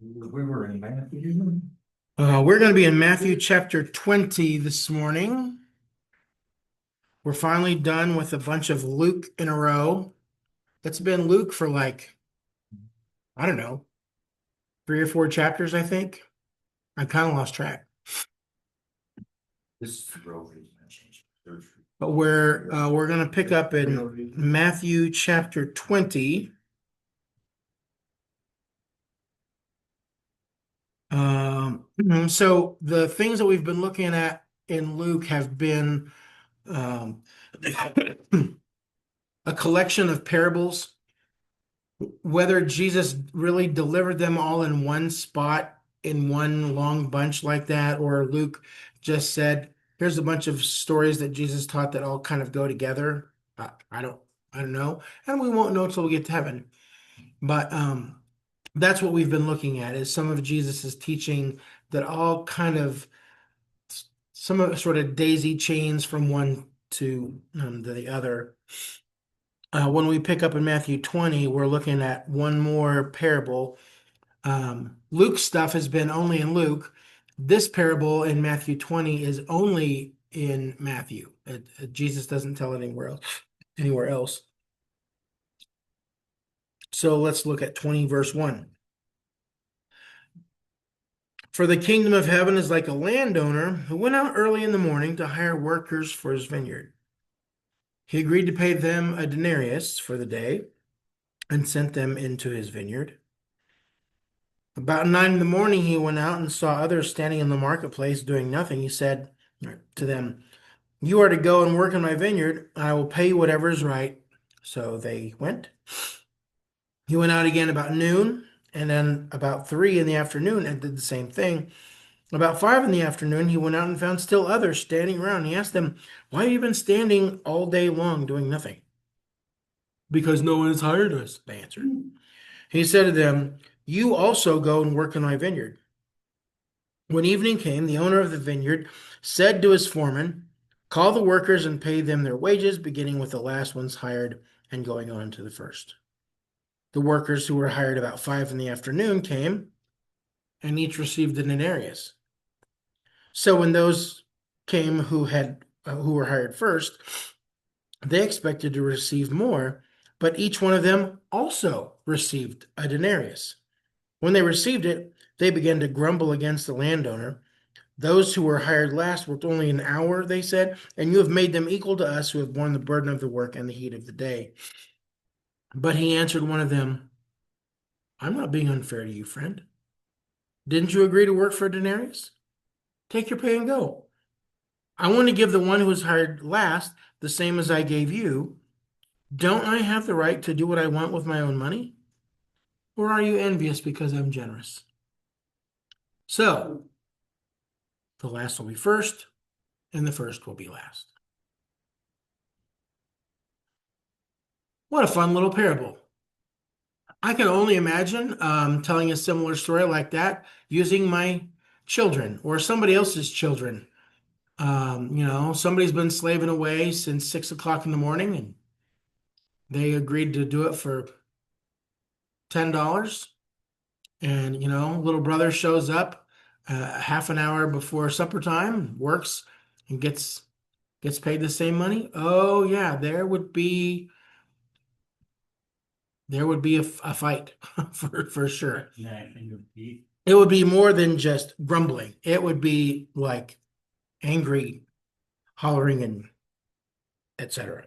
We were in Matthew. We're going to be in Matthew chapter 20 this morning. We're finally done with a bunch of Luke in a row. It's been Luke for I don't know, 3 or 4 chapters, I think. I kind of lost track. This is Rory's message. But we're going to pick up in Matthew chapter 20. So the things that we've been looking at in Luke have been um, a collection of parables. Whether Jesus really delivered them all in one spot, in one long bunch like that, or Luke just said, here's a bunch of stories that Jesus taught that all kind of go together. I don't I don't know. And we won't know until we get to heaven. But that's what we've been looking at is some of Jesus's teaching that all kind of some of it sort of daisy chains from one to the other. When we pick up in Matthew 20, we're looking at one more parable. Luke's stuff has been only in Luke. This parable in Matthew 20 is only in Matthew. Jesus doesn't tell it anywhere else. Anywhere else. So let's look at 20, verse 1. For the kingdom of heaven is like a landowner who went out early in the morning to hire workers for his vineyard. He agreed to pay them a denarius for the day and sent them into his vineyard. About 9 in the morning, he went out and saw others standing in the marketplace doing nothing. He said to them, you are to go and work in my vineyard, and I will pay you whatever is right. So they went. He went out again about noon, and then about 3 in the afternoon and did the same thing. About 5 in the afternoon, he went out and found still others standing around. He asked them, why have you been standing all day long doing nothing? Because no one has hired us, they answered. He said to them, you also go and work in my vineyard. When evening came, the owner of the vineyard said to his foreman, call the workers and pay them their wages, beginning with the last ones hired and going on to the first. The workers who were hired about 5 in the afternoon came, and each received a denarius. So when those came who were hired first, they expected to receive more, but each one of them also received a denarius. When they received it, they began to grumble against the landowner. Those who were hired last worked only an hour, they said, and you have made them equal to us who have borne the burden of the work and the heat of the day. But he answered one of them, I'm not being unfair to you, friend. Didn't you agree to work for a denarius? Take your pay and go. I want to give the one who was hired last the same as I gave you. Don't I have the right to do what I want with my own money? Or are you envious because I'm generous? So, the last will be first, and the first will be last. What a fun little parable. I can only imagine telling a similar story like that using my children or somebody else's children. Somebody's been slaving away since 6 o'clock in the morning and they agreed to do it for $10. And, little brother shows up half an hour before supper time, works and gets paid the same money. Oh yeah, there would be a fight for sure. Yeah, I think of Pete. It would be more than just grumbling. It would be like angry, hollering, and etc.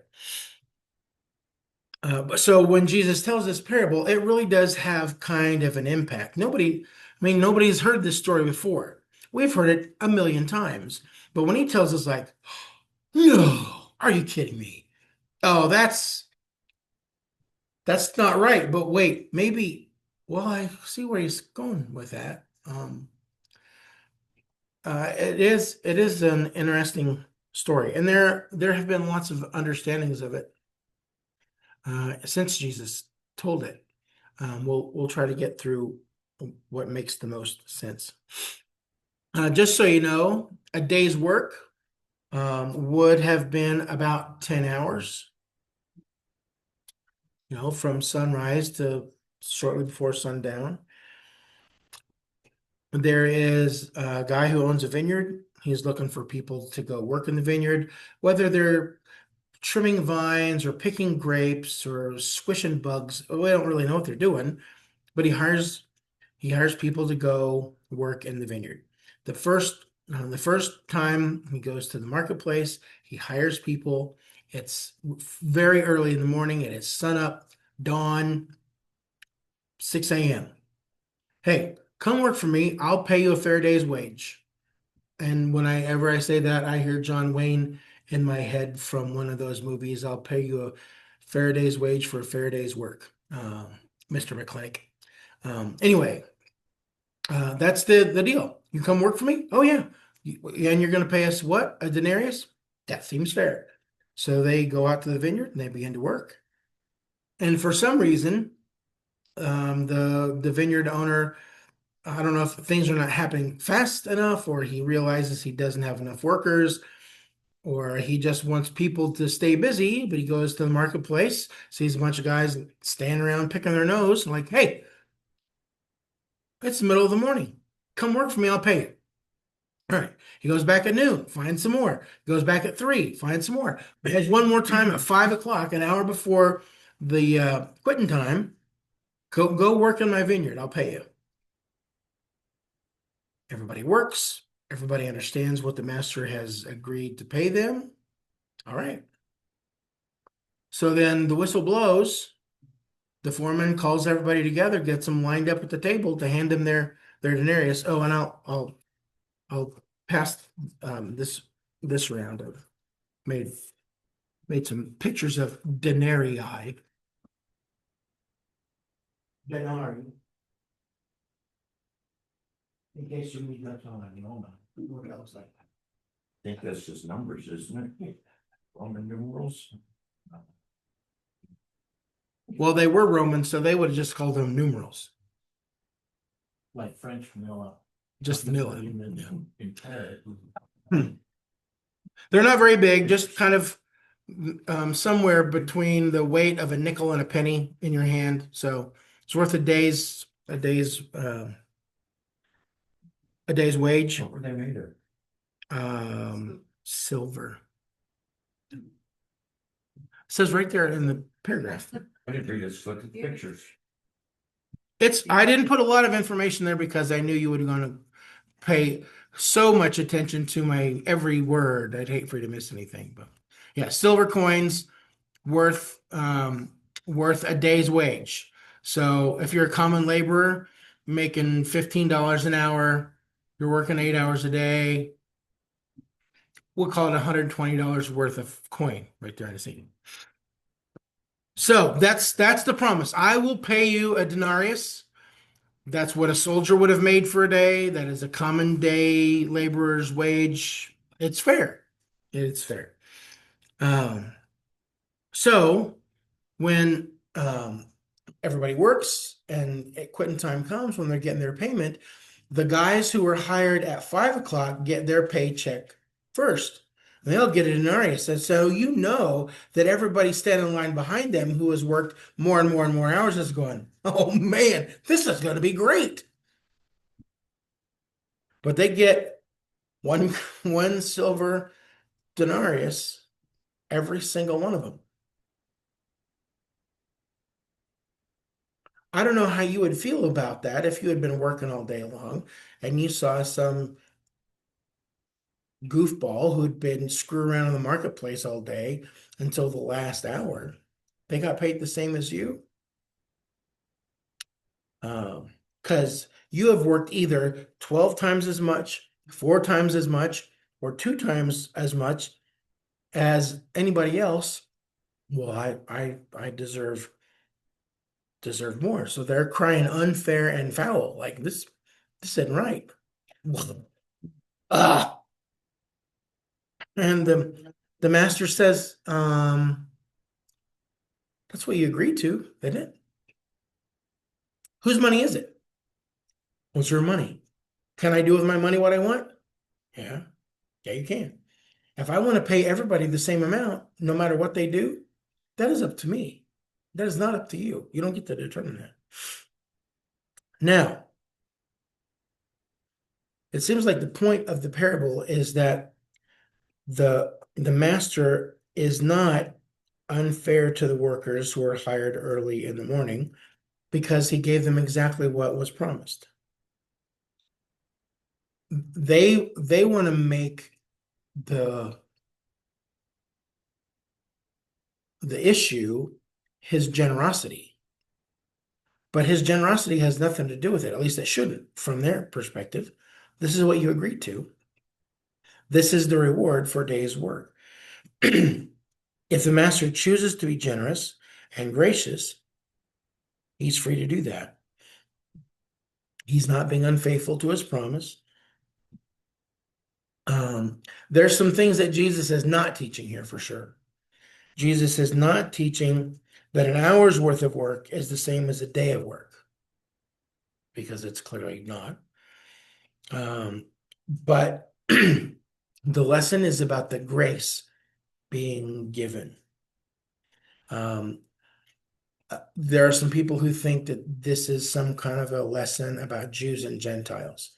But so when Jesus tells this parable, it really does have kind of an impact. Nobody's heard this story before. We've heard it a million times. But when he tells us, like, no, are you kidding me? Oh, that's not right. But wait, maybe, well, I see where he's going with that. It is an interesting story, and there have been lots of understandings of it since Jesus told it. We'll try to get through what makes the most sense. Just so you know, a day's work would have been about 10 hours, from sunrise to shortly before sundown. There is a guy who owns a vineyard. He's looking for people to go work in the vineyard, whether they're trimming vines or picking grapes or squishing bugs. We don't really know what they're doing, but he hires people to go work in the vineyard. The first time he goes to the marketplace, he hires people. It's very early in the morning. It is sun up, dawn, 6 a.m. Hey, come work for me. I'll pay you a fair day's wage. And whenever I say that, I hear John Wayne in my head from one of those movies. I'll pay you a fair day's wage for a fair day's work, Mr. McClinic. Anyway, that's the deal. You come work for me? Oh yeah. And you're going to pay us what? A denarius? That seems fair. So they go out to the vineyard and they begin to work. And for some reason, the vineyard owner, I don't know if things are not happening fast enough, or he realizes he doesn't have enough workers, or he just wants people to stay busy, but he goes to the marketplace, sees a bunch of guys standing around picking their nose, and like, hey, it's the middle of the morning. Come work for me, I'll pay you. All right. He goes back at noon, finds some more. Goes back at 3, finds some more. He has one more time at 5 o'clock, an hour before the quitting time. Go work in my vineyard, I'll pay you. Everybody works. Everybody understands what the master has agreed to pay them. All right. So then the whistle blows. The foreman calls everybody together, gets them lined up at the table to hand them their denarius. Oh, and I'll pass this round. I've made some pictures of denarii. Denarii. In case you need that on a moment. What it looks like. I think that's just numbers, isn't it? Roman numerals. Well, they were Roman, so they would have just called them numerals. Like French vanilla. Just vanilla. Yeah. They're not very big, just kind of somewhere between the weight of a nickel and a penny in your hand. So it's worth a day's wage. What were they made of? Silver. It says right there in the paragraph. I didn't read it, just look at the pictures. I didn't put a lot of information there because I knew you were going to pay so much attention to my every word. I'd hate for you to miss anything. But yeah, silver coins worth a day's wage. So if you're a common laborer making $15 an hour, you're working 8 hours a day, we'll call it $120 worth of coin right there in the scene. So that's the promise. I will pay you a denarius. That's what a soldier would have made for a day. That is a common day laborer's wage. It's fair. It's fair. So when everybody works and quitting time comes, when they're getting their payment, the guys who were hired at 5 o'clock get their paycheck first. And they'll get a denarius. And so you know that everybody standing in line behind them who has worked more and more and more hours is going, oh man, this is going to be great. But they get one silver denarius, every single one of them. I don't know how you would feel about that if you had been working all day long and you saw some goofball who'd been screwing around in the marketplace all day until the last hour. They got paid the same as you. Because you have worked either 12 times as much, 4 times as much, or 2 times as much as anybody else. Well, I deserve more. So they're crying unfair and foul. Like this isn't right. Ah. And the master says, that's what you agreed to, isn't it? Whose money is it? What's your money? Can I do with my money what I want? Yeah. Yeah, you can. If I want to pay everybody the same amount, no matter what they do, that is up to me. That is not up to you. You don't get to determine that. Now, it seems like the point of the parable is that the master is not unfair to the workers who are hired early in the morning because he gave them exactly what was promised. They want to make the issue his generosity, but his generosity has nothing to do with it. At least it shouldn't, from their perspective. This is what you agreed to. This is the reward for a day's work. If the master chooses to be generous and gracious, he's free to do that. He's not being unfaithful to his promise. There's some things that Jesus is not teaching here for sure. Jesus is not teaching that an hour's worth of work is the same as a day of work, because it's clearly not. But the lesson is about the grace being given. There are some people who think that this is some kind of a lesson about Jews and Gentiles,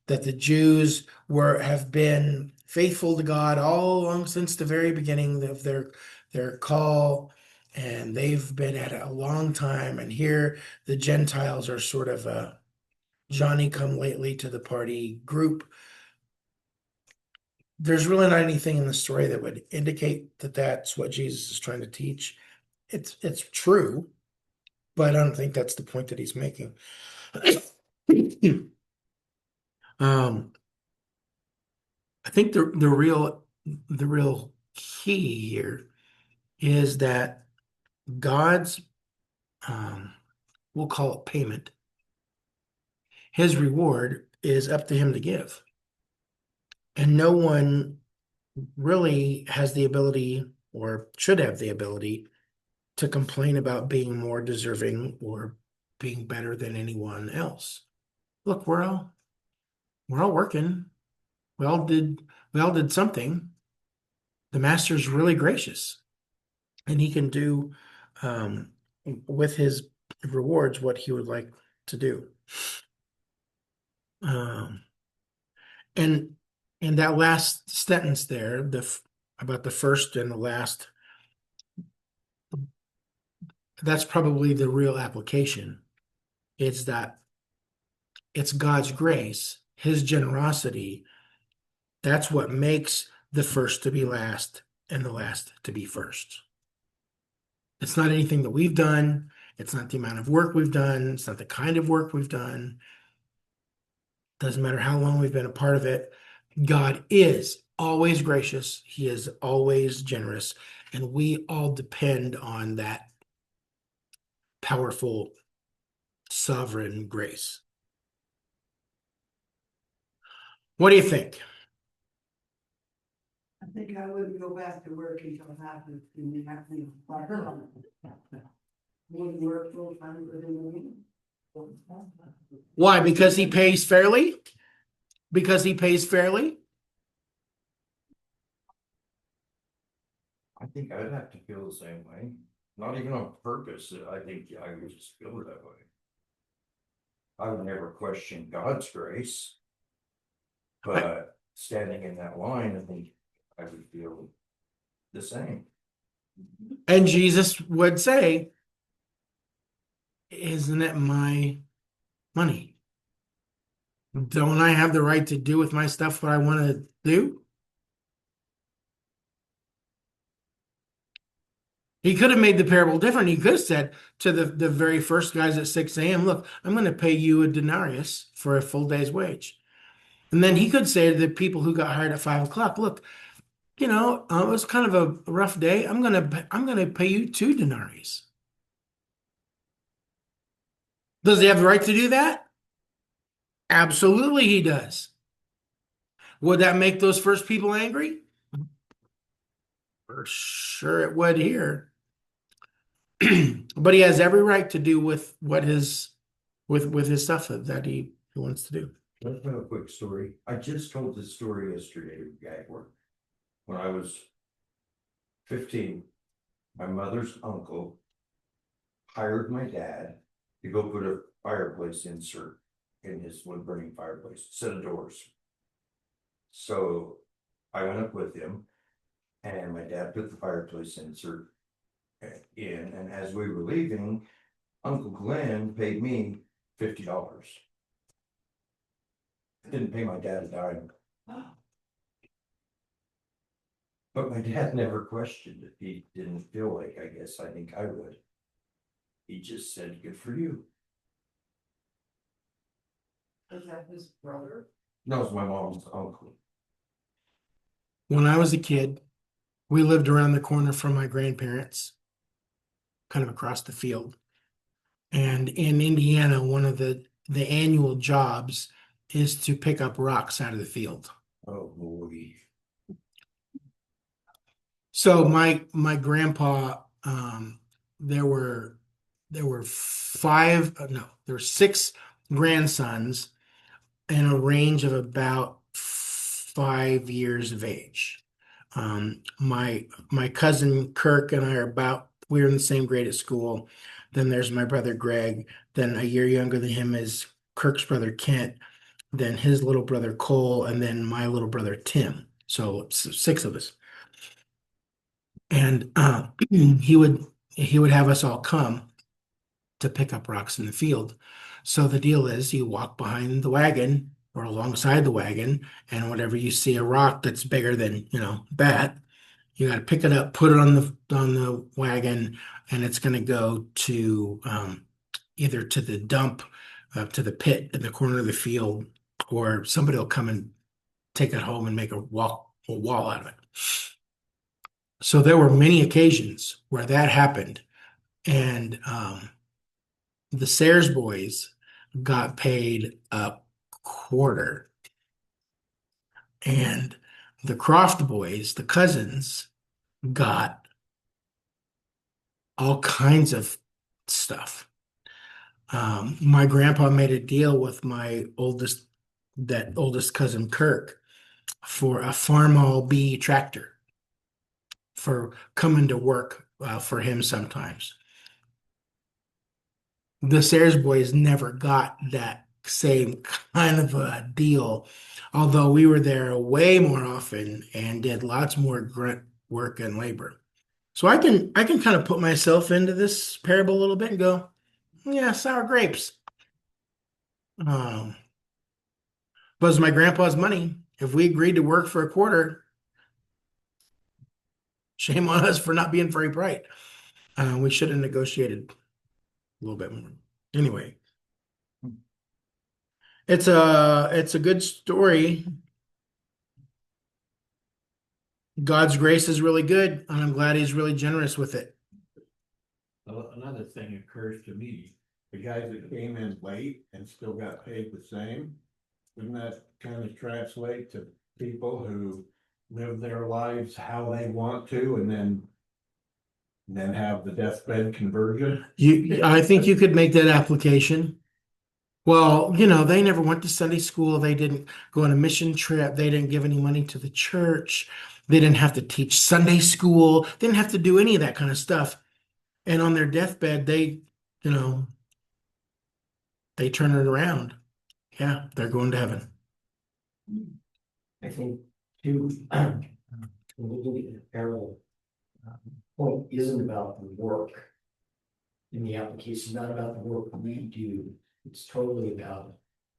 that the Jews have been faithful to God all along since the very beginning of their call, and they've been at it a long time. And here the Gentiles are sort of a Johnny come lately to the party group. There's really not anything in the story that would indicate that that's what Jesus is trying to teach. It's true, but I don't think that's the point that he's making. I think the real key here is that God's we'll call it payment. His reward is up to him to give. And no one really has the ability or should have the ability to complain about being more deserving or being better than anyone else. Look, we're all working. We all did something. The master's really gracious, and he can do with his rewards what he would like to do. And in that last sentence there, about the first and the last, that's probably the real application. It's that it's God's grace, his generosity. That's what makes the first to be last and the last to be first. It's not anything that we've done. It's not the amount of work we've done. It's not the kind of work we've done. Doesn't matter how long we've been a part of it. God is always gracious. He is always generous. And we all depend on that powerful, sovereign grace. What do you think? I think I wouldn't go back to work until after the happening. Wouldn't work full time for the week. Why? Because he pays fairly? Because he pays fairly? I think I'd have to feel the same way, not even on purpose. I think I would just feel that way. I would never question God's grace. But standing in that line, I think I would feel the same. And Jesus would say, isn't it my money? Don't I have the right to do with my stuff what I want to do? He could have made the parable different. He could have said to the very first guys at 6 a.m., look, I'm going to pay you a denarius for a full day's wage. And then he could say to the people who got hired at 5 o'clock, look, it was kind of a rough day. I'm gonna pay you 2 denarii. Does he have the right to do that? Absolutely, he does. Would that make those first people angry? For sure, it would here. But he has every right to do with what with his stuff that he wants to do. Let's have a quick story. I just told this story yesterday at work. When I was 15, my mother's uncle hired my dad to go put a fireplace insert in his wood burning fireplace, set of doors. So I went up with him and my dad put the fireplace insert in, and as we were leaving, Uncle Glenn paid me $50. Didn't pay my dad a dime. But my dad never questioned it. He didn't feel like, I guess, I think I would. He just said, good for you. Was that his brother? No, it's my mom's uncle. When I was a kid, we lived around the corner from my grandparents, kind of across the field. And in Indiana, one of the annual jobs is to pick up rocks out of the field. Oh, boy. So my grandpa, there were six grandsons in a range of about 5 years of age. My cousin Kirk and I we were in the same grade at school. Then there's my brother Greg. Then a year younger than him is Kirk's brother Kent. Then his little brother Cole, and then my little brother Tim. So six of us. And he would have us all come to pick up rocks in the field. So the deal is you walk behind the wagon or alongside the wagon, and whenever you see a rock that's bigger than, bat, you got to pick it up, put it on the wagon, and it's going to go to either to the dump, to the pit in the corner of the field, or somebody will come and take it home and make a wall out of it. So there were many occasions where that happened, and the Sayers boys got paid a quarter, and the Croft boys, the cousins, got all kinds of stuff. My grandpa made a deal with that oldest cousin Kirk for a Farmall B tractor for coming to work for him sometimes. The Sayers boys never got that same kind of a deal, although we were there way more often and did lots more grunt work and labor. So I can kind of put myself into this parable a little bit and go, yeah, sour grapes. Um, but it's my grandpa's money. If we agreed to work for a quarter, shame on us for not being very bright. We should have negotiated a little bit more. Anyway, it's a good story. God's grace is really good, and I'm glad he's really generous with it. Another thing occurs to me, the guys that came in late and still got paid the same, wouldn't that kind of translate to people who live their lives how they want to and then have the deathbed conversion? I think you could make that application. Well, they never went to Sunday school. They didn't go on a mission trip. They didn't give any money to the church. They didn't have to teach Sunday school. They didn't have to do any of that kind of stuff. And on their deathbed, they turn it around. Yeah, they're going to heaven. I think too, when we look at the parallel, point isn't about the work in the application, not about the work we do. It's totally about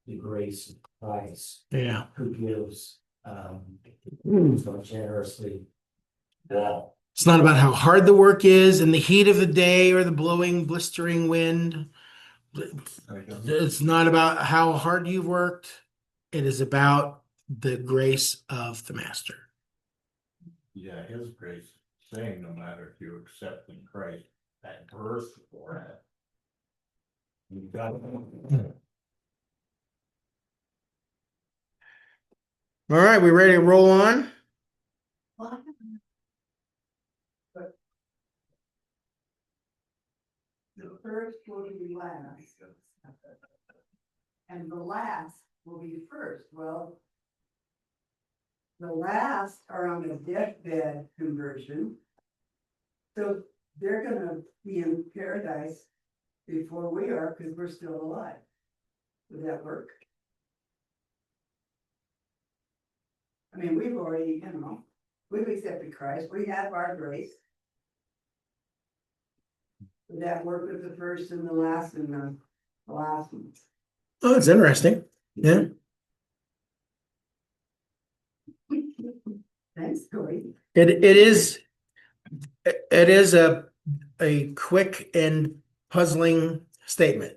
the grace of Christ, Yeah. who gives so generously. It's not about how hard the work is in the heat of the day or the blowing, blistering wind. It's not about how hard you've worked. It is about the grace of the Master. Yeah, his grace, saying no matter if you accept in Christ at birth or at. You got it. All right, we ready to roll on? The first will be last. And the last will be first. Well, the last are on a deathbed conversion. So they're gonna be in paradise before we are, because we're still alive. Would that work? I mean, we've already, we've accepted Christ, we have our grace. Would that work with the first and the last and the last one? Oh, it's interesting. Yeah. Thanks, Cody. It is a quick and puzzling statement.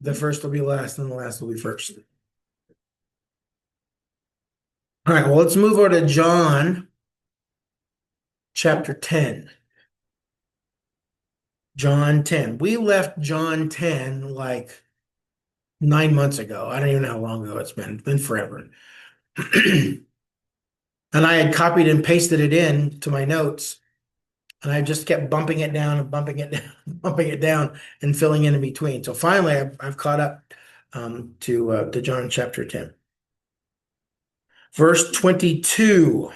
The first will be last and the last will be first. All right, well, let's move over to John chapter 10. John 10. We left John 10 like 9 months ago. I don't even know how long ago it's been. It's been forever. And I had copied and pasted it in to my notes. And I just kept bumping it down and bumping it down, bumping it down, and filling in between. So finally, I've caught up to John chapter 10. Verse 22.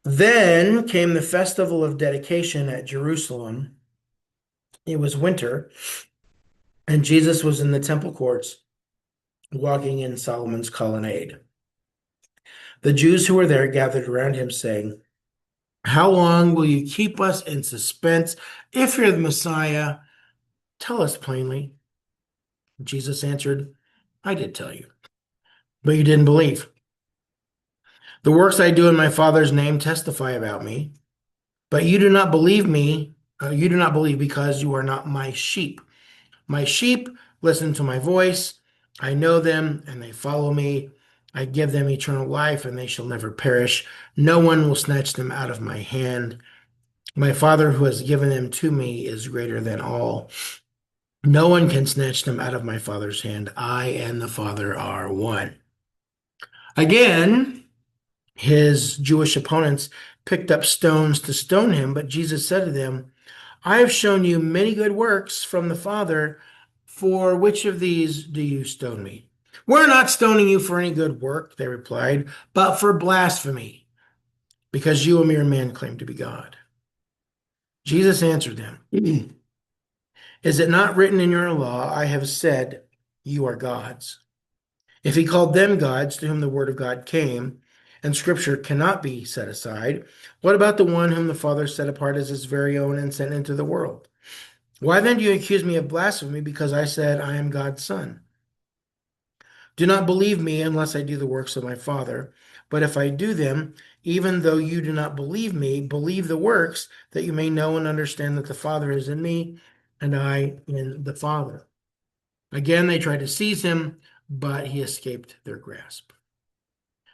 Then came the festival of dedication at Jerusalem. It was winter, and Jesus was in the temple courts, walking in Solomon's colonnade. The Jews who were there gathered around him, saying, "How long will you keep us in suspense? If you're the Messiah, tell us plainly." Jesus answered, "I did tell you, but you didn't believe. The works I do in my Father's name testify about me, but you do not believe me. You do not believe because you are not my sheep. My sheep listen to my voice. I know them, and they follow me. I give them eternal life, and they shall never perish. No one will snatch them out of my hand. My Father who has given them to me is greater than all. No one can snatch them out of my Father's hand. I and the Father are one." Again, his Jewish opponents picked up stones to stone him, but Jesus said to them, "I have shown you many good works from the Father. For which of these do you stone me?" "We're not stoning you for any good work," they replied, "but for blasphemy, because you, a mere man, claim to be God." Jesus answered them, "Is it not written in your law, I have said, you are gods?" If he called them gods to whom the word of God came, and scripture cannot be set aside, what about the one whom the Father set apart as his very own and sent into the world? Why then do you accuse me of blasphemy because I said I am God's son? Do not believe me unless I do the works of my Father. But if I do them, even though you do not believe me, believe the works, that you may know and understand that the Father is in me, and I in the Father. Again, they tried to seize him, but he escaped their grasp.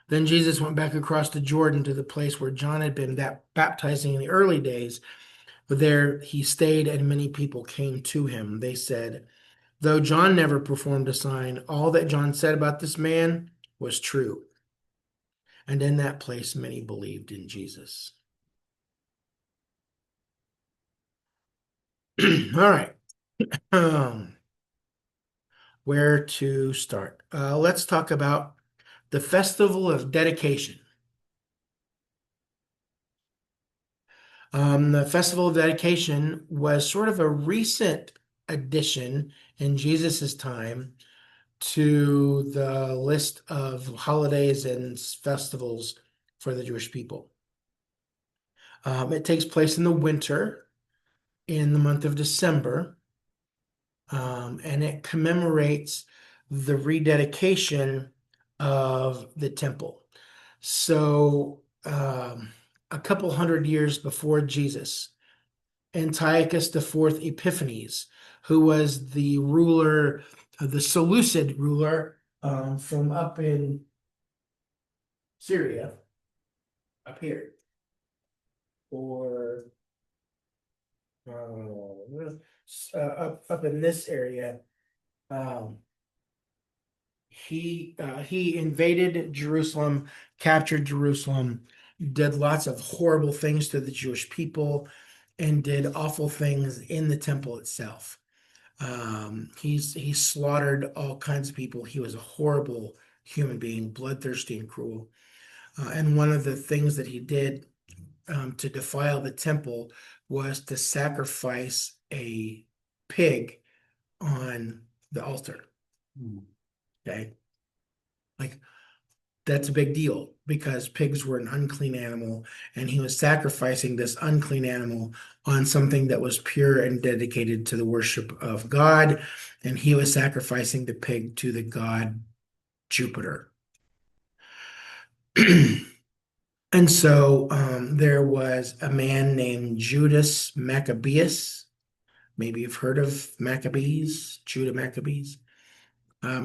Then Jesus went back across the Jordan to the place where John had been baptizing in the early days. But there he stayed, and many people came to him. They said, "Though John never performed a sign, all that John said about this man was true." And in that place, many believed in Jesus. All right. Where to start? Let's talk about the Festival of Dedication. The Festival of Dedication was sort of a recent addition in Jesus's time to the list of holidays and festivals for the Jewish people. It takes place in the winter, in the month of December, and it commemorates the rededication of the temple. So, a couple hundred years before Jesus, Antiochus IV Epiphanes, who was the ruler, the Seleucid ruler from up in Syria, up here, or up in this area. He invaded Jerusalem, captured Jerusalem, did lots of horrible things to the Jewish people, and did awful things in the temple itself. He slaughtered all kinds of people. He was a horrible human being, bloodthirsty and cruel. And one of the things that he did to defile the temple was to sacrifice a pig on the altar. Okay. Like that's a big deal because pigs were an unclean animal, and he was sacrificing this unclean animal on something that was pure and dedicated to the worship of God, and he was sacrificing the pig to the god Jupiter. And so there was a man named Judas Maccabeus. Maybe you've heard of Maccabees, Judah Maccabees.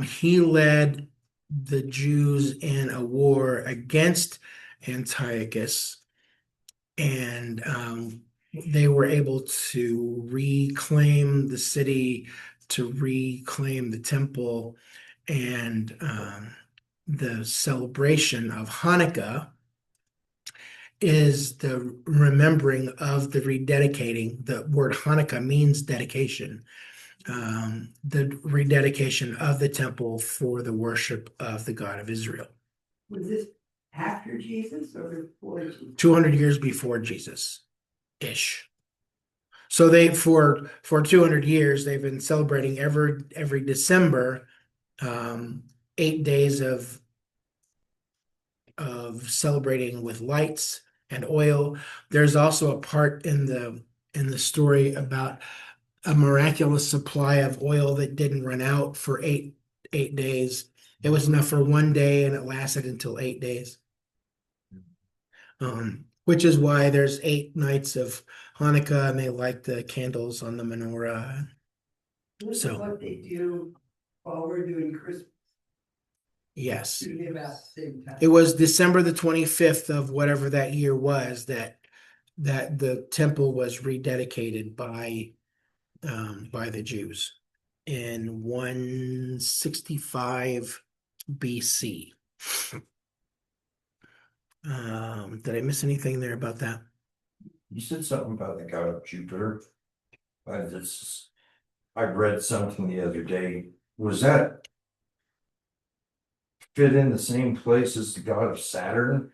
He led the Jews in a war against Antiochus, and they were able to reclaim the city, to reclaim the temple, and the celebration of Hanukkah is the remembering of the rededicating. The word Hanukkah means dedication, the rededication of the temple for the worship of the God of Israel. Was this after Jesus or before Jesus? 200 years before Jesus ish. So they for 200 years they've been celebrating every December, 8 days of celebrating with lights and oil. There's also a part in the story about a miraculous supply of oil that didn't run out for eight days. It was enough for one day, and it lasted until 8 days. Which is why there's 8 nights of Hanukkah, and they light the candles on the menorah. This is So- what they do while we're doing Christmas. Yes. Usually about the same time. It was December the 25th of whatever that year was that the temple was rededicated by the Jews in 165 BC. Did I miss anything there about that? You said something about the god of Jupiter. I read something the other day. Was that fit in the same place as the god of Saturn,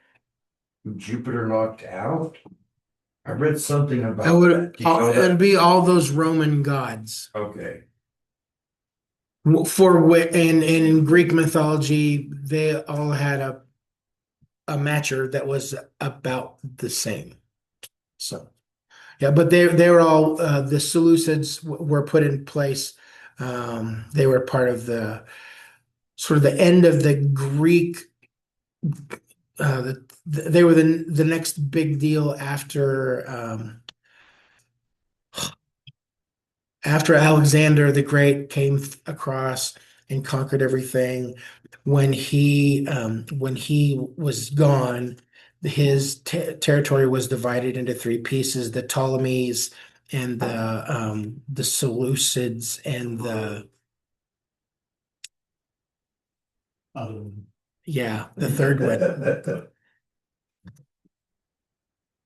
who Jupiter knocked out? I read something about that. Do you know It'd that? be all those Roman gods. Okay, In Greek mythology, they all had a matcher that was about the same. So, yeah, but they were all the Seleucids were put in place. They were part of the sort of the end of the Greek. They were the next big deal after Alexander the Great came across and conquered everything. When he was gone, his territory was divided into 3 pieces: the Ptolemies and the Seleucids and the the third one.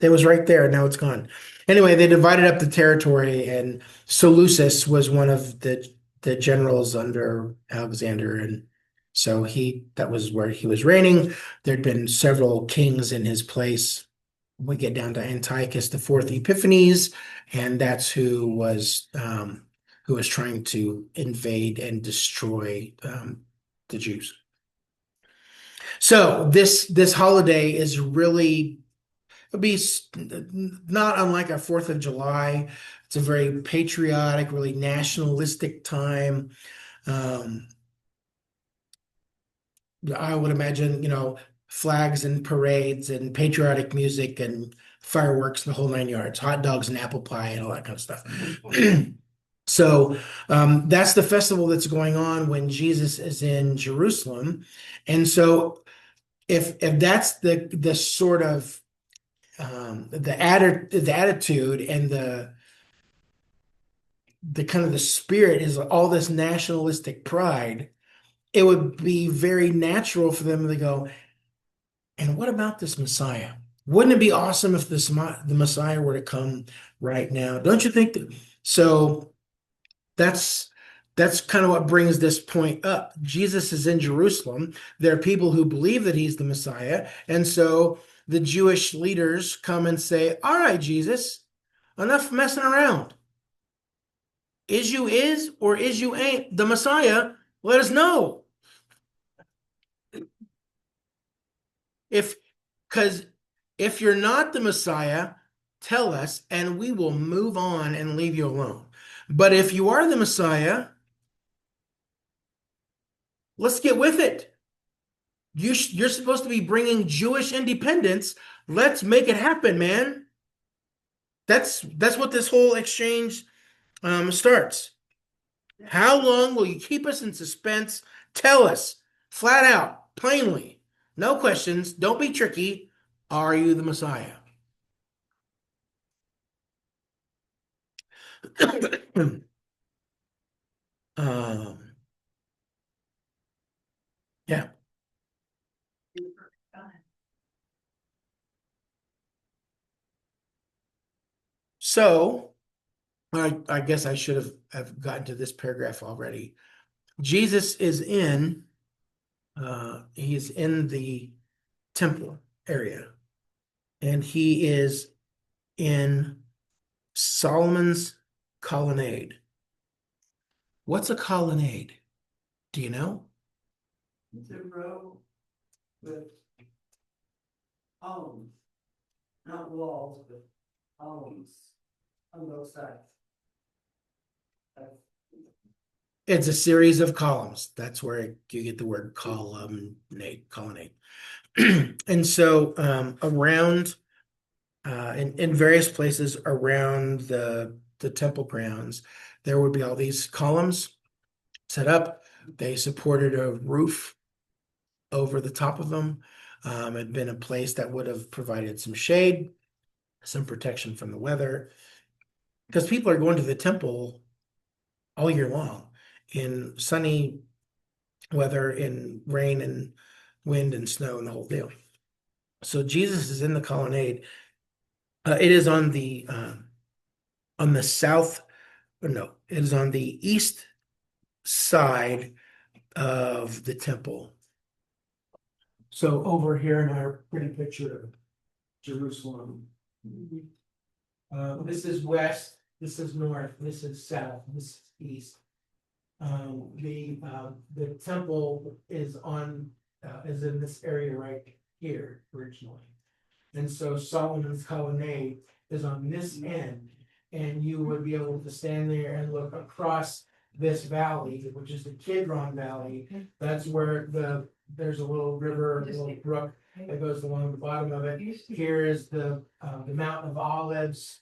It was right there. Now it's gone. Anyway, they divided up the territory, and Seleucus was one of the generals under Alexander, and so that was where he was reigning. There'd been several kings in his place. We get down to Antiochus the Fourth Epiphanes, and that's who was trying to invade and destroy the Jews. So this holiday is really. It'll be not unlike our 4th of July. It's a very patriotic, really nationalistic time. I would imagine, flags and parades and patriotic music and fireworks, the whole 9 yards, hot dogs and apple pie and all that kind of stuff. So that's the festival that's going on when Jesus is in Jerusalem. And so if that's the sort of the attitude and the kind of the spirit is all this nationalistic pride, it would be very natural for them to go, and what about this Messiah? Wouldn't it be awesome if the Messiah were to come right now? Don't you think that? So that's kind of what brings this point up. Jesus is in Jerusalem. There are people who believe that he's the Messiah, and so the Jewish leaders come and say, all right, Jesus, enough messing around. Is you is or is you ain't the Messiah? Let us know. If, because if you're not the Messiah, tell us and we will move on and leave you alone. But if you are the Messiah, let's get with it. You're supposed to be bringing Jewish independence. Let's make it happen, man. That's what this whole exchange starts. How long will you keep us in suspense? Tell us flat out, plainly, no questions. Don't be tricky. Are you the Messiah? um, yeah. So I guess I should have gotten to this paragraph already. Jesus is he's in the temple area, and he is in Solomon's colonnade. What's a colonnade? Do you know? It's a row with columns, not walls, but columns on both sides. That's- It's a series of columns. That's where you get the word colonnade. And so around in various places around the temple grounds, there would be all these columns set up. They supported a roof over the top of them. Had been a place that would have provided some shade, some protection from the weather, because people are going to the temple all year long in sunny weather, in rain and wind and snow and the whole deal. So Jesus is in the colonnade. It is on the south, or no, it is on the east side of the temple. So over here in our pretty picture of Jerusalem, this is west, this is north, this is south, this is east. The temple is in this area right here originally. And so Solomon's colonnade is on this end, and you would be able to stand there and look across this valley, which is the Kidron Valley. That's where there's a little river, a little brook that goes along the bottom of it. Here is the Mountain of Olives.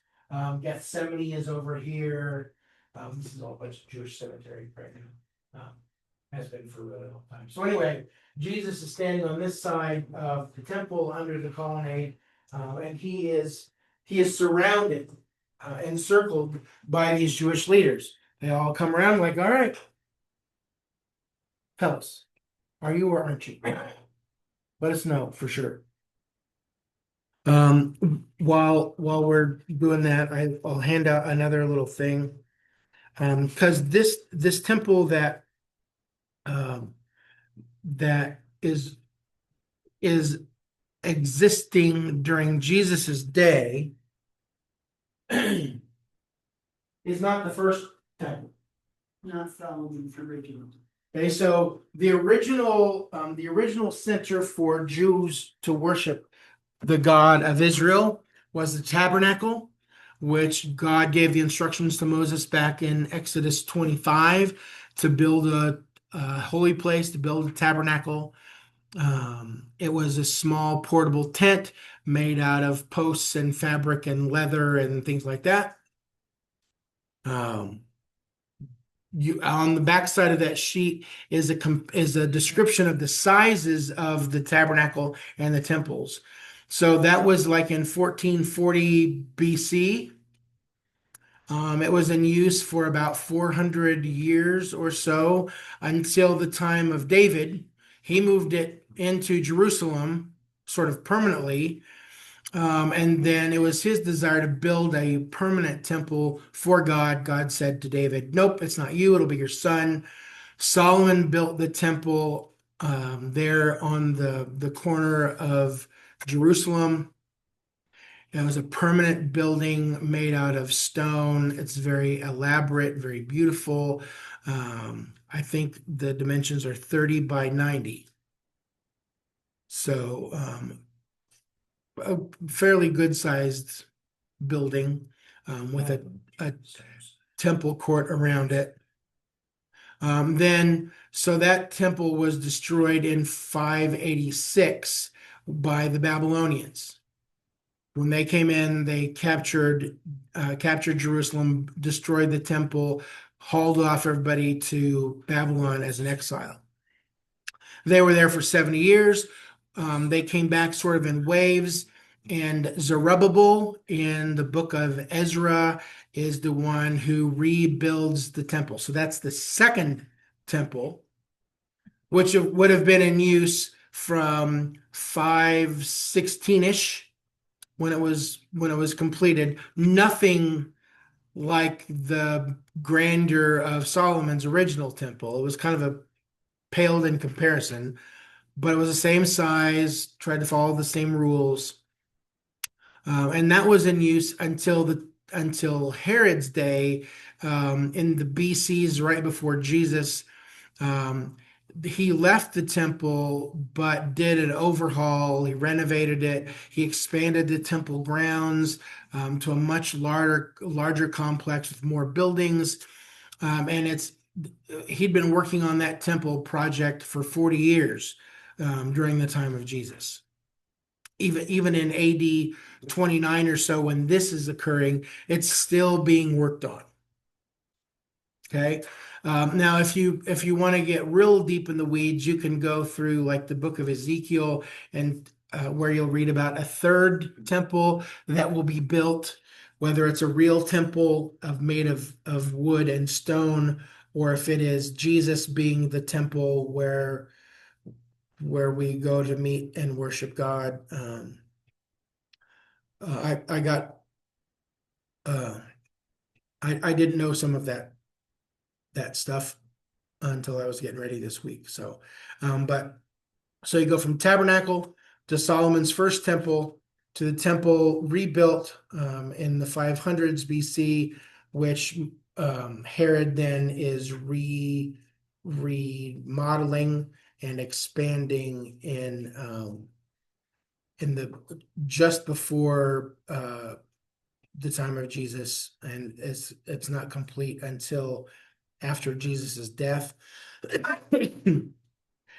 Gethsemane is over here. This is all a bunch of Jewish cemetery right now. Has been for a really long time. So anyway, Jesus is standing on this side of the temple under the colonnade, and he is surrounded, encircled by these Jewish leaders. They all come around like, all right, tell us, are you or aren't you? Let us know for sure. While we're doing that, I'll hand out another little thing. Because this temple that is existing during Jesus's day is not the first temple. Not Solomon's original. Okay, so the original center for Jews to worship the God of Israel was the tabernacle, which God gave the instructions to Moses back in Exodus 25 to build a holy place, to build a tabernacle. It was a small portable tent made out of posts and fabric and leather and things like that. On the back side of that sheet is a description of the sizes of the tabernacle and the temples. So that was like in 1440 BC. It was in use for about 400 years or so until the time of David. He moved it into Jerusalem sort of permanently. And then it was his desire to build a permanent temple for God. God said to David, nope, it's not you, it'll be your son. Solomon built the temple there on the corner of Jerusalem. It was a permanent building made out of stone. It's very elaborate, very beautiful. I think the dimensions are 30 by 90. So a fairly good sized building with a temple court around it. So that temple was destroyed in 586 by the Babylonians. When they came in, they captured Jerusalem, destroyed the temple, hauled off everybody to Babylon as an exile. They were there for 70 years. They came back sort of in waves, and Zerubbabel in the book of Ezra is the one who rebuilds the temple. So that's the second temple, which would have been in use from 516-ish when it was completed. Nothing like the grandeur of Solomon's original temple. It was kind of a paled in comparison, but it was the same size, tried to follow the same rules. And that was in use until Herod's day, in the BCs right before Jesus. He left the temple, but did an overhaul. He renovated it. He expanded the temple grounds to a much larger complex with more buildings. And he'd been working on that temple project for 40 years during the time of Jesus. Even in AD 29 or so, when this is occurring, it's still being worked on. Okay. Now, if you want to get real deep in the weeds, you can go through like the book of Ezekiel, and where you'll read about a third temple that will be built, whether it's a real temple made of wood and stone, or if it is Jesus being the temple where we go to meet and worship God. I didn't know some of that stuff until I was getting ready this week. So you go from tabernacle to Solomon's first temple to the temple rebuilt in the 500s BC, which Herod then is remodeling and expanding in the just before the time of Jesus, and it's not complete until after Jesus's death. And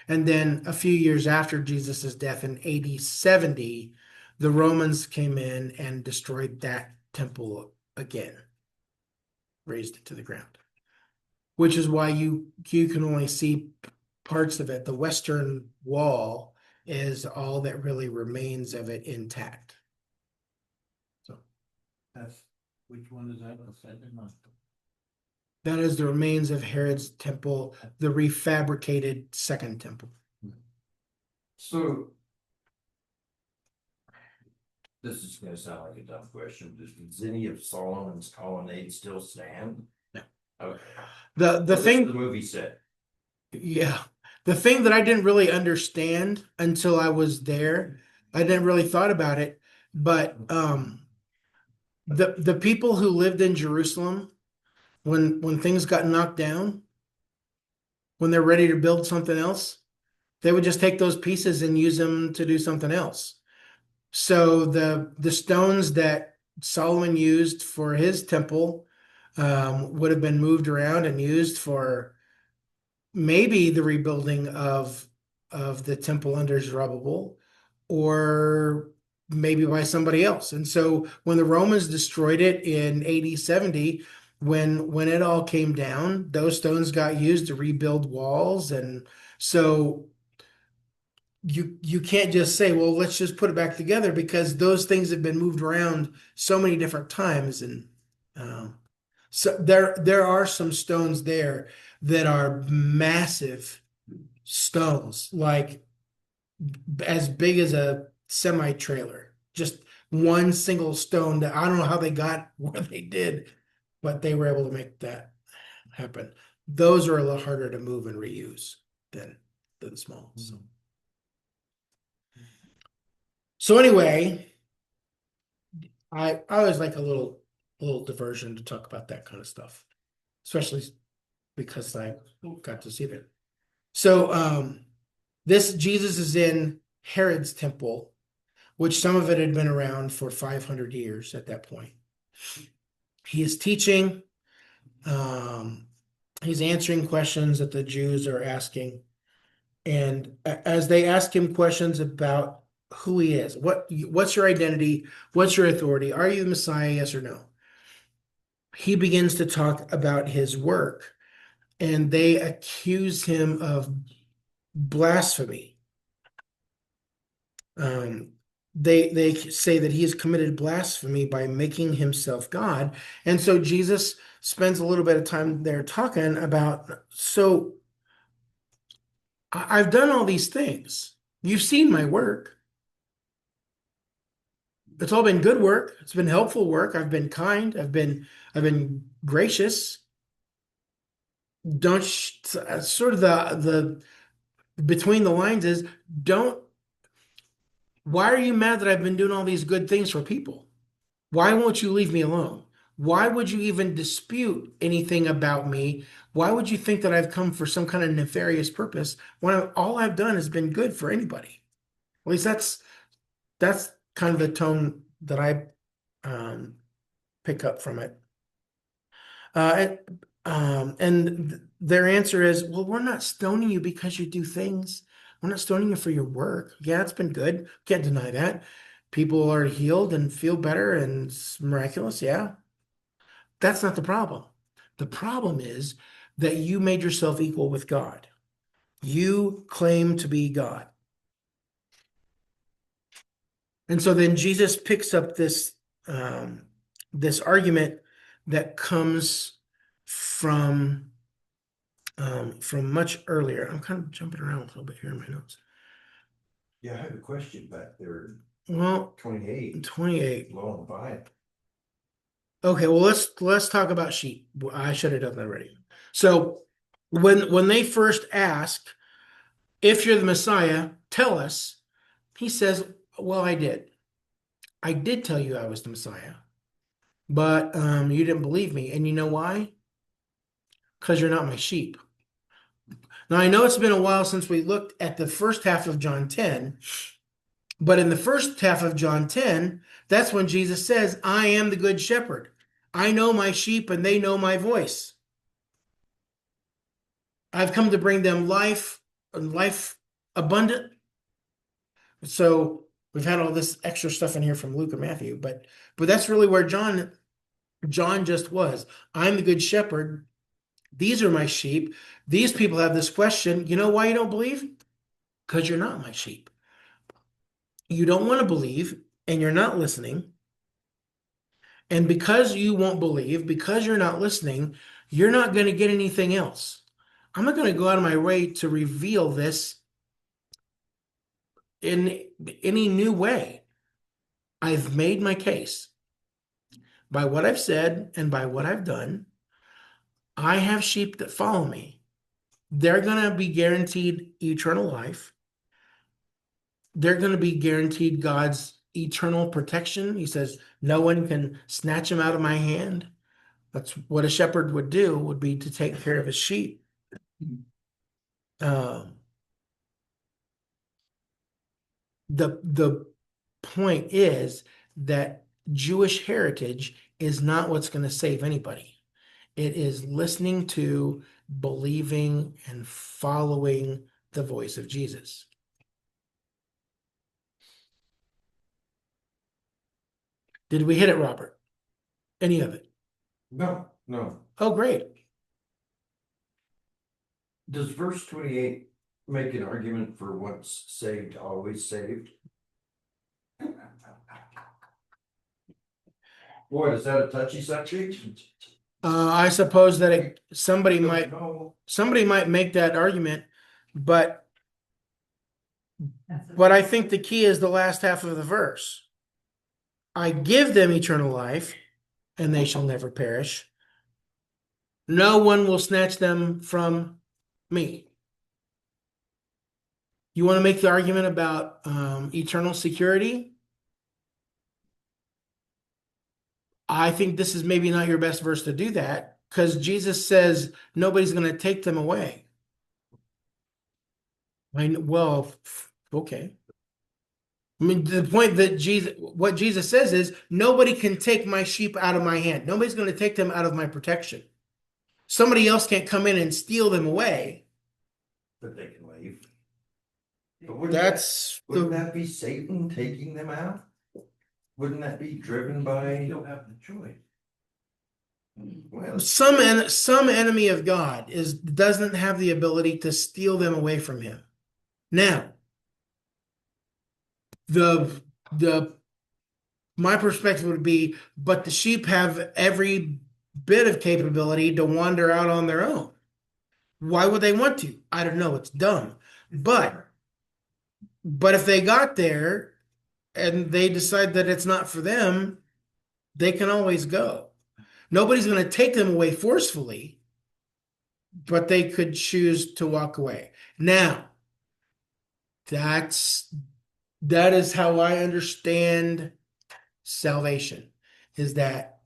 then a few years after Jesus's death in AD 70, the Romans came in and destroyed that temple again, razed it to the ground, which is why you can only see parts of it. The western wall is all that really remains of it intact. So Which one is that? that is the remains of Herod's temple, the refabricated second temple. So. This is gonna sound like a dumb question, does any of Solomon's colonnade still stand? No. Okay. The thing The movie said. Yeah. The thing that I didn't really understand until I was there, I didn't really thought about it, but the people who lived in Jerusalem when things got knocked down, when they're ready to build something else, they would just take those pieces and use them to do something else. So the stones that Solomon used for his temple would have been moved around and used for maybe the rebuilding of the temple under Zerubbabel, or maybe by somebody else. And so when the Romans destroyed it in AD 70, when it all came down, those stones got used to rebuild walls. And so you can't just say, well, let's just put it back together, because those things have been moved around so many different times. And so there are some stones there that are massive stones, like as big as a semi trailer. Just one single stone that I don't know how they got where they did, but they were able to make that happen. Those are a lot harder to move and reuse than the small. So anyway, I always like a little diversion to talk about that kind of stuff, especially because I got to see it. So this Jesus is in Herod's temple, which some of it had been around for 500 years at that point. He is teaching, um, he's answering questions that the Jews are asking. And as they ask him questions about who he is, what's your identity? What's your authority? Are you the Messiah? Yes or no? He begins to talk about his work, and they accuse him of blasphemy. They say that he has committed blasphemy by making himself God. And so Jesus spends a little bit of time there talking about, so I've done all these things. You've seen my work. It's all been good work. It's been helpful work. I've been kind. I've been gracious. Don't sort of the between the lines is, don't, why are you mad that I've been doing all these good things for people? Why won't you leave me alone? Why would you even dispute anything about me? Why would you think that I've come for some kind of nefarious purpose when all I've done has been good for anybody? At least that's kind of the tone that I pick up from it. And their answer is, well, we're not stoning you because you do things. We're not stoning you for your work. Yeah, it's been good. Can't deny that. People are healed and feel better and it's miraculous. Yeah. That's not the problem. The problem is that you made yourself equal with God. You claim to be God. And so then Jesus picks up this argument that comes from much earlier. I'm kind of jumping around a little bit here in my notes. Yeah, I have a question back there. Well, 28, 28. long by. Okay, well let's talk about sheep. I should have done that already. So when they first ask, if you're the Messiah, tell us. He says, well, I did. I did tell you I was the Messiah, but you didn't believe me. And you know why? Because you're not my sheep. Now, I know it's been a while since we looked at the first half of John 10, but in the first half of John 10, that's when Jesus says, I am the good shepherd. I know my sheep and they know my voice. I've come to bring them life and life abundant. So we've had all this extra stuff in here from Luke and Matthew, but that's really where John just was. I'm the good shepherd. These are my sheep. These people have this question. You know why you don't believe? Because you're not my sheep. You don't want to believe and you're not listening. And because you won't believe, because you're not listening, you're not going to get anything else. I'm not going to go out of my way to reveal this in any new way. I've made my case by what I've said and by what I've done. I have sheep that follow me. They're going to be guaranteed eternal life. They're going to be guaranteed God's eternal protection. He says, no one can snatch them out of my hand. That's what a shepherd would do, would be to take care of his sheep. The point is that Jewish heritage is not what's going to save anybody. It is listening to, believing, and following the voice of Jesus. Did we hit it, Robert? Any of it? No, no. Oh, great. Does verse 28 make an argument for once saved, always saved? Boy, is that a touchy subject? I suppose that somebody Don't might know. make that argument, but I think the key is the last half of the verse. I give them eternal life, and they shall never perish. No one will snatch them from me. You want to make the argument about eternal security? I think this is maybe not your best verse to do that, because Jesus says nobody's going to take them away. Well, okay. I mean, the point that what Jesus says is nobody can take my sheep out of my hand. Nobody's going to take them out of my protection. Somebody else can't come in and steal them away. But they can leave. But wouldn't That's that be Satan taking them out? Wouldn't that be driven by, Still have the choice. well, some enemy of God doesn't have the ability to steal them away from him. Now, the my perspective would be, but the sheep have every bit of capability to wander out on their own. Why would they want to? I don't know. It's dumb. But if they got there and they decide that it's not for them, they can always go. Nobody's going to take them away forcefully, but they could choose to walk away. Now, that is how I understand salvation, is that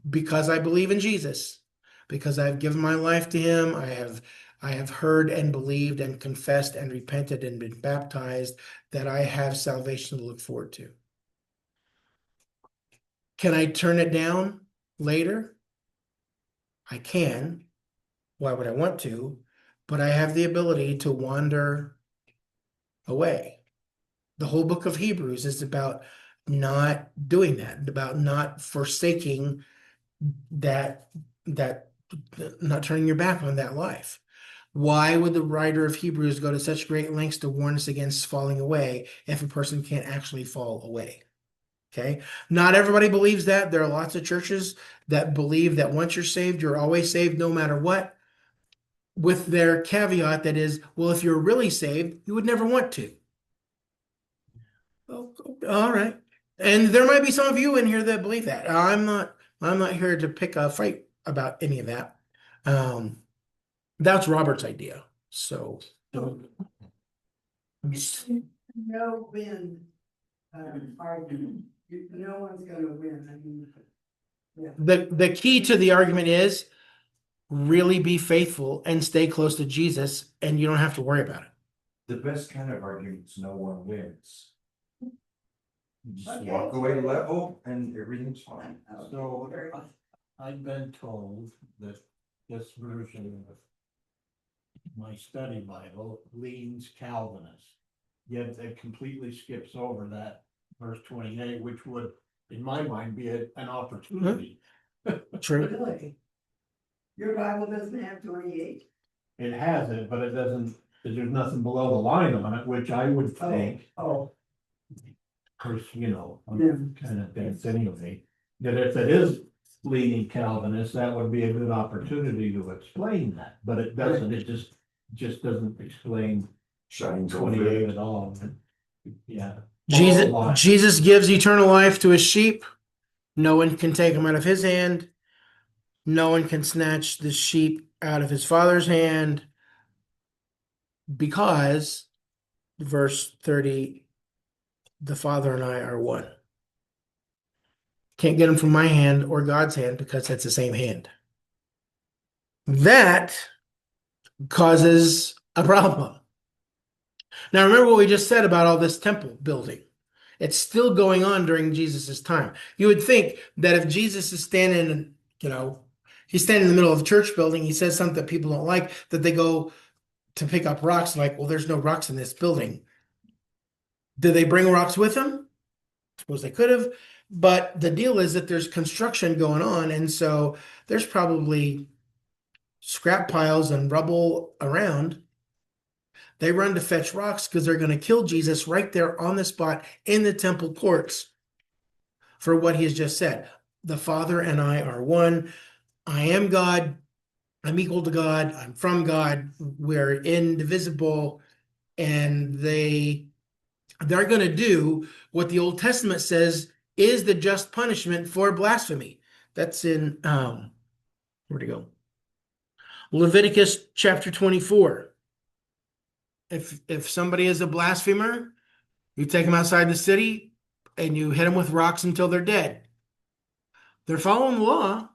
because I believe in Jesus, because I've given my life to him, I have heard and believed and confessed and repented and been baptized, that I have salvation to look forward to. Can I turn it down later? I can. Why would I want to? But I have the ability to wander away. The whole book of Hebrews is about not doing that, about not forsaking that not turning your back on that life. Why would the writer of Hebrews go to such great lengths to warn us against falling away if a person can't actually fall away? Okay. Not everybody believes that. There are lots of churches that believe that once you're saved, you're always saved no matter what, with their caveat that is, well, if you're really saved, you would never want to. Oh, all right. And there might be some of you in here that believe that. I'm not here to pick a fight about any of that. That's Robert's idea. So No win, argument, no one's gonna win, I mean. Yeah. the key to the argument is really be faithful and stay close to Jesus, and you don't have to worry about it. the best kind of arguments, no one wins. You just Okay. walk away level and everything's fine. So I've been told that this version of my study Bible leans Calvinist. Yet it completely skips over that verse 28, which would, in my mind, be an opportunity. True. Really? Your Bible doesn't have 28? It has it, but it doesn't, there's nothing below the line on it, which I would think, Oh, of course, you know, Yeah. I'm kind of dense anyway. That if it is leaning Calvinist, that would be a good opportunity to explain that, but it doesn't, it just doesn't explain Shines 28 over. at all. Yeah. Jesus gives eternal life to his sheep. No one can take them out of his hand. No one can snatch the sheep out of his father's hand, because verse 30, the Father and I are one. Can't get them from my hand or God's hand because that's the same hand. That causes a problem. Now, remember what we just said about all this temple building. It's still going on during Jesus's time. You would think that if Jesus is standing, he's standing in the middle of a church building, he says something that people don't like, that they go to pick up rocks, like, well, there's no rocks in this building. Did they bring rocks with them? I suppose they could have. But the deal is that there's construction going on, and so there's probably scrap piles and rubble around. They run to fetch rocks because they're going to kill Jesus right there on the spot in the temple courts for what he has just said. The Father and I are one. I am God. I'm equal to God. I'm from God. We're indivisible. And they're going to do what the Old Testament says is the just punishment for blasphemy. That's in, where'd it go? Leviticus chapter 24. If somebody is a blasphemer, you take them outside the city and you hit them with rocks until they're dead. They're following the law.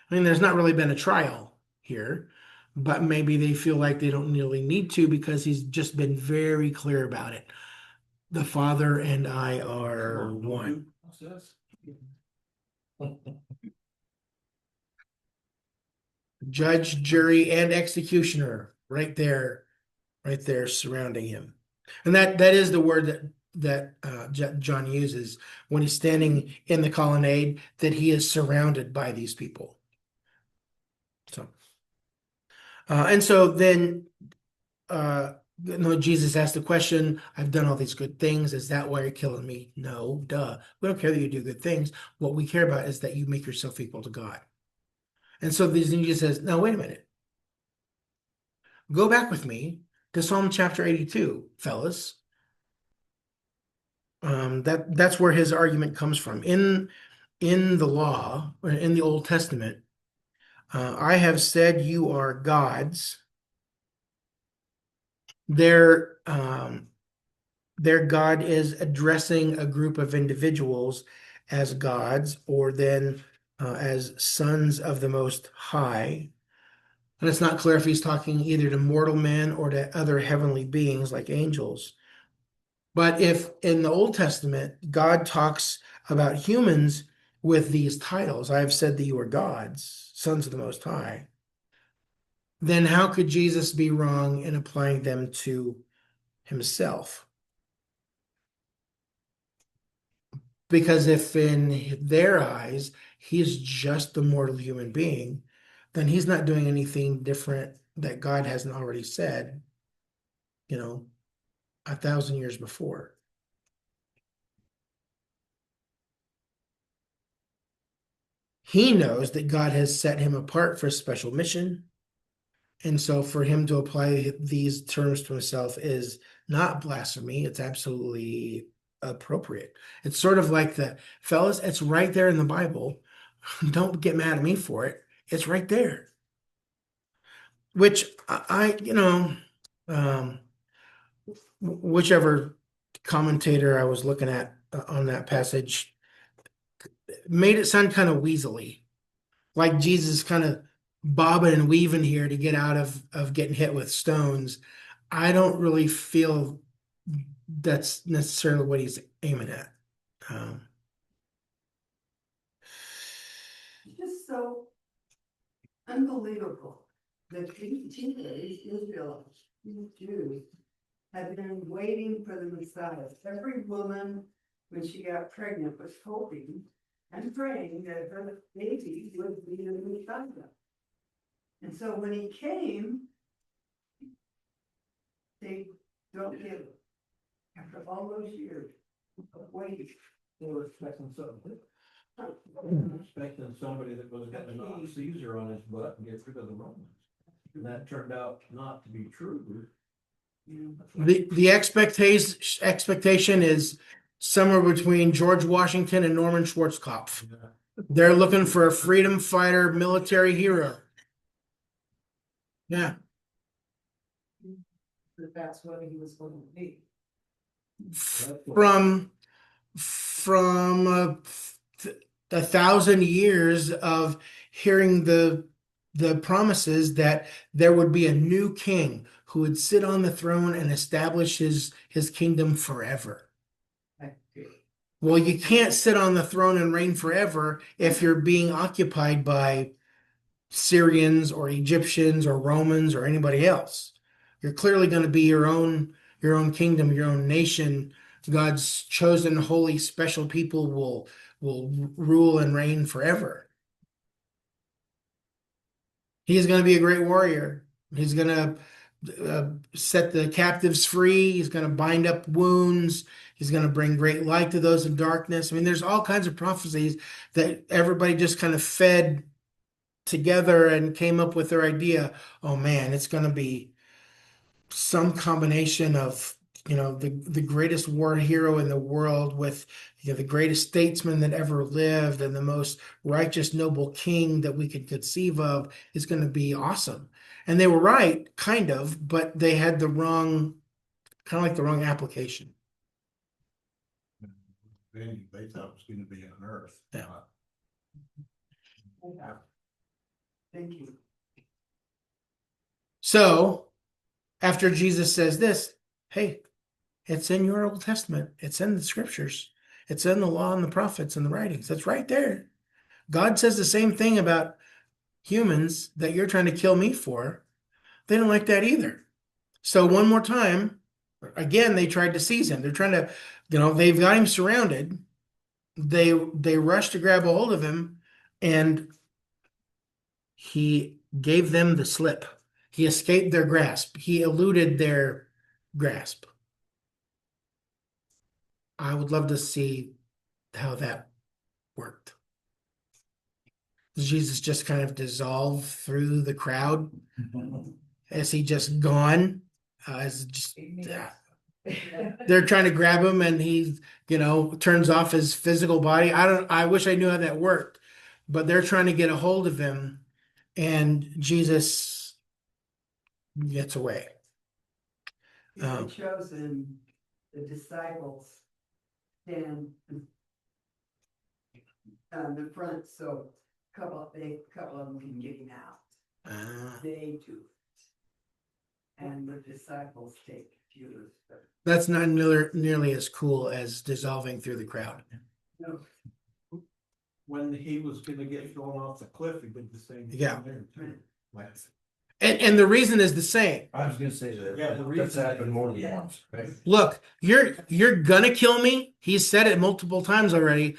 I mean, there's not really been a trial here, but maybe they feel like they don't really need to because he's just been very clear about it. the Father and I are one. Process. Judge, jury, and executioner, right there surrounding him. And that is the word that John uses when he's standing in the colonnade, that he is surrounded by these people. So, and so then, Jesus asked the question, I've done all these good things. Is that why you're killing me? No, duh. We don't care that you do good things. What we care about is that you make yourself equal to God. And so Jesus says, now, wait a minute. Go back with me to Psalm chapter 82, fellas. That's where his argument comes from. In the law, or in the Old Testament, I have said you are gods. Their God is addressing a group of individuals as gods, or then as sons of the Most High. And it's not clear if he's talking either to mortal men or to other heavenly beings like angels. But if in the Old Testament, God talks about humans with these titles, I have said that you are gods, sons of the Most High, then how could Jesus be wrong in applying them to himself? Because if in their eyes, he's just a mortal human being, then he's not doing anything different that God hasn't already said, 1,000 years before. He knows that God has set him apart for a special mission. And so for him to apply these terms to himself is not blasphemy. It's absolutely appropriate. It's sort of like fellas, it's right there in the Bible. Don't get mad at me for it. It's right there. Which um, whichever commentator I was looking at on that passage made it sound kind of weaselly, like Jesus kind of bobbing and weaving here to get out of getting hit with stones. I don't really feel that's necessarily what he's aiming at. It's just so unbelievable that these Israelites, these Jews, have been waiting for the Messiah. Every woman, when she got pregnant, was hoping and praying that her baby would be the Messiah. And so when he came, they don't get it. After all those years of waiting. They were expecting something. They were expecting somebody that was gonna knock Caesar on his butt and get rid of the Romans. And that turned out not to be true. The expectation is somewhere between George Washington and Norman Schwarzkopf. They're looking for a freedom fighter, military hero. Yeah. That's what he was going to be. From 1,000 years of hearing the promises that there would be a new king who would sit on the throne and establish his kingdom forever. Well, you can't sit on the throne and reign forever if you're being occupied by Syrians or Egyptians or Romans or anybody else. You're clearly going to be your own kingdom, your own nation. God's chosen, holy, special people will rule and reign forever. He's going to be a great warrior. He's going to set the captives free. He's going to bind up wounds. He's going to bring great light to those in darkness. I mean, there's all kinds of prophecies that everybody just kind of fed together and came up with their idea. Oh man, it's going to be some combination of the greatest war hero in the world with the greatest statesman that ever lived and the most righteous noble king that we could conceive of. Is going to be awesome. And they were right, kind of, but they had the wrong application. Venue they thought was gonna be on Earth. Yeah. Thank you. So after Jesus says this, hey, It's in your Old Testament. It's in the scriptures. It's in the law and the prophets and the writings. It's right there. God says the same thing about humans that you're trying to kill me for. They don't like that either. So one more time, again, they tried to seize him. They're trying to, they've got him surrounded. They rushed to grab a hold of him, and he gave them the slip. He escaped their grasp. He eluded their grasp. I would love to see how that worked. Jesus just kind of dissolved through the crowd. Is he just gone? Is it just they're trying to grab him, and he, turns off his physical body. I wish I knew how that worked, but they're trying to get a hold of him, and Jesus gets away. He had chosen the disciples stand on the front, so a couple of them can get him out. They do. And the disciples take Judas. That's not nearly as cool as dissolving through the crowd. No, When he was gonna get thrown off the cliff, he did the same. thing Yeah. there, too. Like, And the reason is the same. I was gonna say that. Yeah, the That's reason- happened more than once, right? Look, you're gonna kill me. He's said it multiple times already.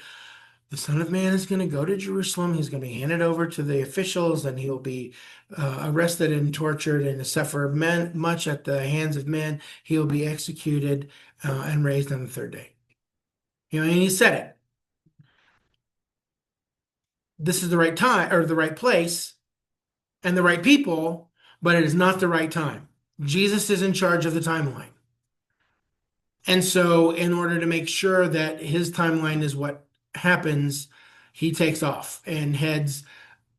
The Son of Man is going to go to Jerusalem. He's going to be handed over to the officials, and he'll be arrested and tortured and suffer much at the hands of men. He'll be executed and raised on the third day. And he said it. This is the right time, or the right place, and the right people, but it is not the right time. Jesus is in charge of the timeline. And so, in order to make sure that his timeline is what happens, he takes off and heads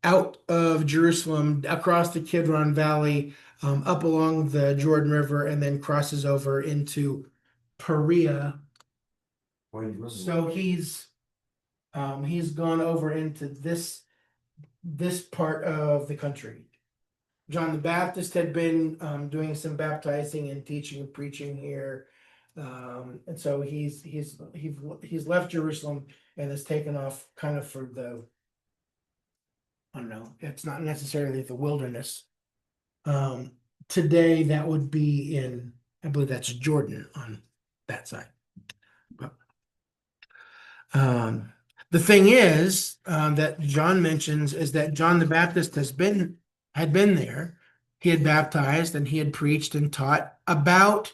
out of Jerusalem, across the Kidron Valley, up along the Jordan River, and then crosses over into Perea. So he's gone over into this part of the country. John the Baptist had been doing some baptizing and teaching and preaching here. And so he's left Jerusalem and has taken off kind of for the, I don't know, it's not necessarily the wilderness. Today that would be in, I believe that's Jordan on that side. But, the thing is, that John mentions is that John the Baptist had been there. He had baptized and he had preached and taught about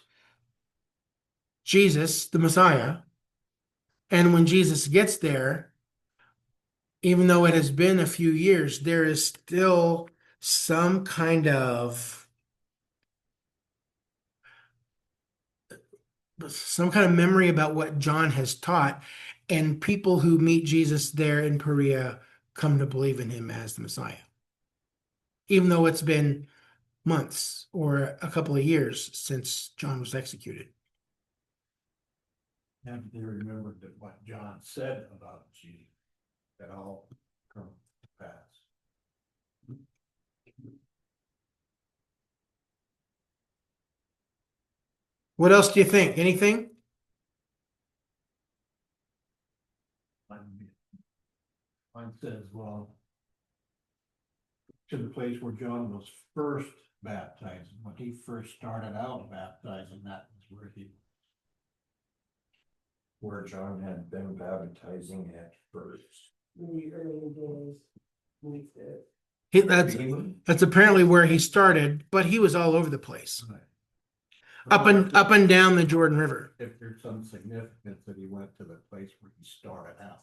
Jesus, the Messiah. And when Jesus gets there, even though it has been a few years, there is still some kind of memory about what John has taught, and people who meet Jesus there in Perea come to believe in him as the Messiah. Even though it's been months or a couple of years since John was executed. Have they remembered that what John said about Jesus, that all come to pass? What else do you think? Anything? Mine says, well, to the place where John was first baptized, when he first started out baptizing, that was Where John had been baptizing at first. in the early days, That's apparently where he started, but he was all over the place. Up and down the Jordan River. If there's some significance that he went to the place where he started out.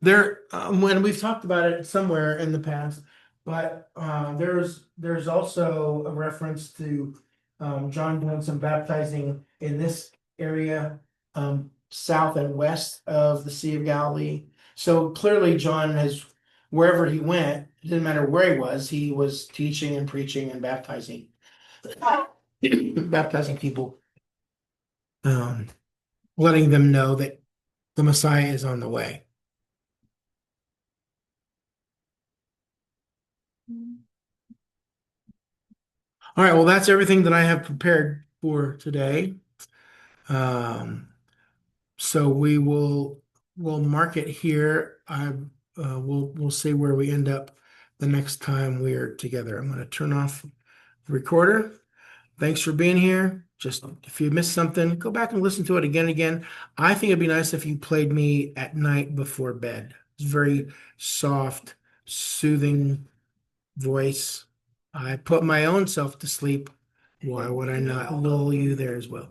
There, when we've talked about it somewhere in the past, but there's also a reference to John doing some baptizing in this area, south and west of the Sea of Galilee. So clearly, John has, wherever he went, it didn't matter where he was teaching and preaching and baptizing, baptizing people, letting them know that the Messiah is on the way. All right, well, that's everything that I have prepared for today. So we'll mark it here. We'll see where we end up the next time we're together. I'm going to turn off the recorder. Thanks for being here. Just if you missed something, go back and listen to it again. I think it'd be nice if you played me at night before bed. It's very soft, soothing voice. I put my own self to sleep. Why would I not lull you there as well?